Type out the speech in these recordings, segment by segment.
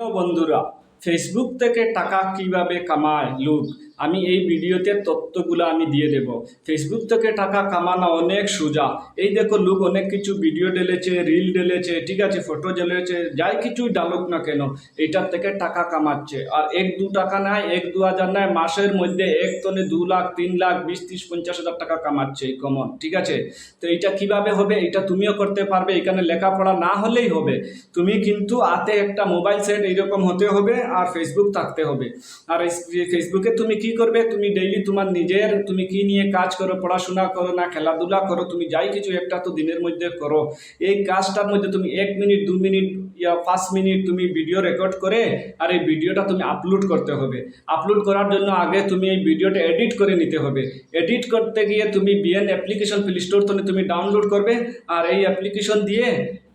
তো বন্ধুরা, ফেসবুক থেকে টাকা কিভাবে কামায় লোক, আমি এই ভিডিওতে তথ্যগুলো আমি দিয়ে দেব। ফেসবুক থেকে টাকা কামানো অনেক সোজা। এই দেখো, লোক অনেক কিছু ভিডিও ঢেলেছে, রিল ঢেলেছে, ঠিক আছে, ফটো ঢেলেছে, যাই কিছুই ডালুক না কেন, এইটার থেকে টাকা কামাচ্ছে। আর এক দু টাকা নাই, এক দু হাজার নাই, মাসের মধ্যে এক তনে 2 লাখ 3 লাখ 20 30 50 হাজার টাকা কামাচ্ছে এই কমন, ঠিক আছে। তো এইটা কিভাবে হবে, এটা তুমিও করতে পারবে। এখানে লেখাপড়া না হলেই হবে। তুমি কিন্তু হাতে একটা মোবাইল সেট এইরকম হতে হবে, আর ফেসবুক থাকতে হবে। আর এই ফেসবুকে তুমি কি করবে, তুমি ডেইলি তোমার নিজের, তুমি কি নিয়ে কাজ করো, পড়াশোনা করো না খেলাধুলা করো, তুমি যাই কিছু একটা তো দিনের মধ্যে করো। এই কাজটার মধ্যে তুমি 1 মিনিট 2 মিনিট ইয়া 5 মিনিট তুমি ভিডিও রেকর্ড করে, আর এই ভিডিওটা তুমি আপলোড করতে হবে। আপলোড করার জন্য আগে তুমি এই ভিডিওটা এডিট করে নিতে হবে। এডিট করতে গিয়ে তুমি বিএন অ্যাপ্লিকেশন প্লে স্টোর থেকে তুমি ডাউনলোড করবে, আর এই অ্যাপ্লিকেশন দিয়ে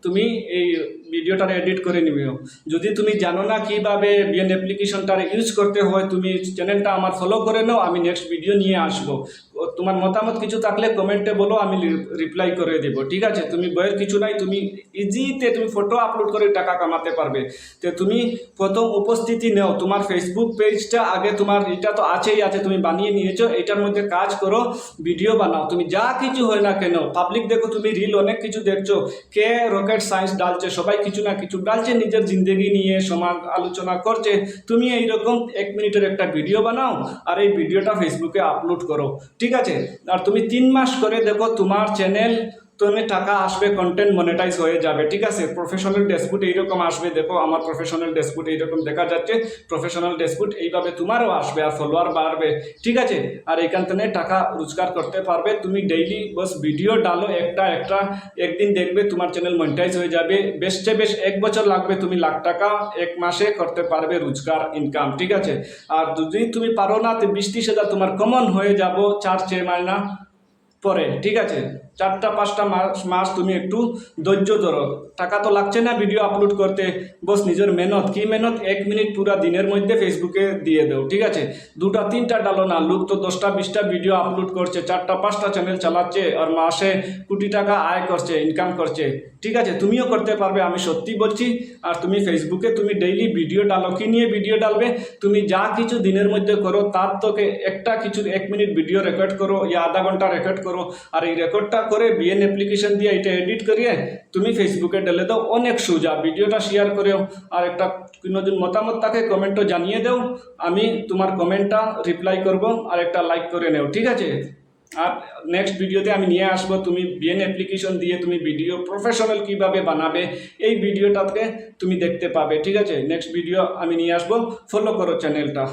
তুমি এই ভিডিওটা এডিট করে নিও। যদি তুমি জানো না কিভাবে বিএন অ্যাপ্লিকেশনটার ইউজ করতে হয়, তুমি চ্যানেলটা আমার ফলো করে নাও, আমি নেক্সট ভিডিও নিয়ে আসবো। তোমার মতামত কিছু থাকলে কমেন্টে বলো, আমি রিপ্লাই করে দেবো, ঠিক আছে। তুমি বইয়ের কিছু নাই, তুমি ইজিতে তুমি ফটো আপলোড করে টাকা কামাতে পারবে। তো তুমি প্রথম উপস্থিতি নেও, তোমার ফেসবুক পেজটা আগে, তোমার এটা তো আছেই আছে, তুমি বানিয়ে নিয়েছো, এটার মধ্যে কাজ করো, ভিডিও বানাও। তুমি যা কিছু হয় না কেন, পাবলিক দেখো, তুমি রিল অনেক কিছু দেখছো, কে রকেট সায়েন্স ডালছে, সবাই কিছু না কিছু ডালছে, নিজের জিন্দগি নিয়ে সমান আলোচনা করছে। তুমি এইরকম 1 মিনিটের একটা ভিডিও বানাও, আর এই ভিডিওটা ফেসবুকে আপলোড করো, ঠিক আছে। আর তুমি 3 মাস করে দেখো, তোমার চ্যানেল তুমি টাকা আসবে, কন্টেন্ট মনিটাইজ হয়ে যাবে, ঠিক আছে। প্রফেশনাল ড্যাশবোর্ড এইরকম আসবে, দেখো আমার প্রফেশনাল ড্যাশবোর্ড এইরকম দেখা যাচ্ছে। প্রফেশনাল ড্যাশবোর্ড এইভাবে তোমারও আসবে, আর ফলোয়ার বাড়বে, ঠিক আছে। আর এইখান থেকে টাকা রোজগার করতে পারবে। তুমি ডেইলি বস ভিডিও ডালো একটা একটা, একদিন দেখবে তোমার চ্যানেল মনিটাইজ হয়ে যাবে। বেশে বেশ 1 বছর লাগবে, তুমি লাখ টাকা 1 মাসে করতে পারবে রোজগার, ইনকাম, ঠিক আছে। আর যদি তুমি পারো না, তো 20 30 হাজার তোমার কমন হয়ে যাব 4 6 মাস পরে, ঠিক আছে। 4টা 5টা মাস তুমি একটু ধৈর্য ধরো। টাকা তো লাগছে না ভিডিও আপলোড করতে, বস নিজের মেহনত, কি মেহনত, 1 মিনিট পুরা দিনের মধ্যে ফেসবুকে দিয়ে দাও, ঠিক আছে। 2টা 3টা ডালো না, লোক তো 10টা 20টা ভিডিও আপলোড করছে, 4টা 5টা চ্যানেল চালাচ্ছে, আর মাসে কোটি টাকা আয় করছে, ইনকাম করছে, ঠিক আছে। তুমিও করতে পারবে, আমি সত্যি বলছি। আর তুমি ফেসবুকে তুমি ডেইলি ভিডিও ডালো, কি নিয়ে ভিডিও ডালবে, তুমি যা কিছু দিনের মধ্যে করো তার তোকে একটা কিছু 1 মিনিট ভিডিও রেকর্ড করো, ইয়া আধা ঘন্টা রেকর্ড করো, আর এই রেকর্ডটা করে বিএন অ্যাপ্লিকেশন দিয়ে এটা এডিট করিয়ে তুমি ফেসবুকে ঢেলে দাও, অনেক সোজা। ভিডিওটা শেয়ার করেও, আর একটা কোনো দিন মতামত থাকে কমেন্টও জানিয়ে দাও, আমি তোমার কমেন্টটা রিপ্লাই করব, আর একটা লাইক করে নেও, ঠিক আছে। আর নেক্সট ভিডিওতে আমি নিয়ে আসবো, তুমি বিএন অ্যাপ্লিকেশন দিয়ে তুমি ভিডিও প্রফেশনাল কিভাবে বানাবে, এই ভিডিওটাতে তুমি দেখতে পাবে, ঠিক আছে। নেক্সট ভিডিও আমি নিয়ে আসবো, ফলো করো চ্যানেলটা।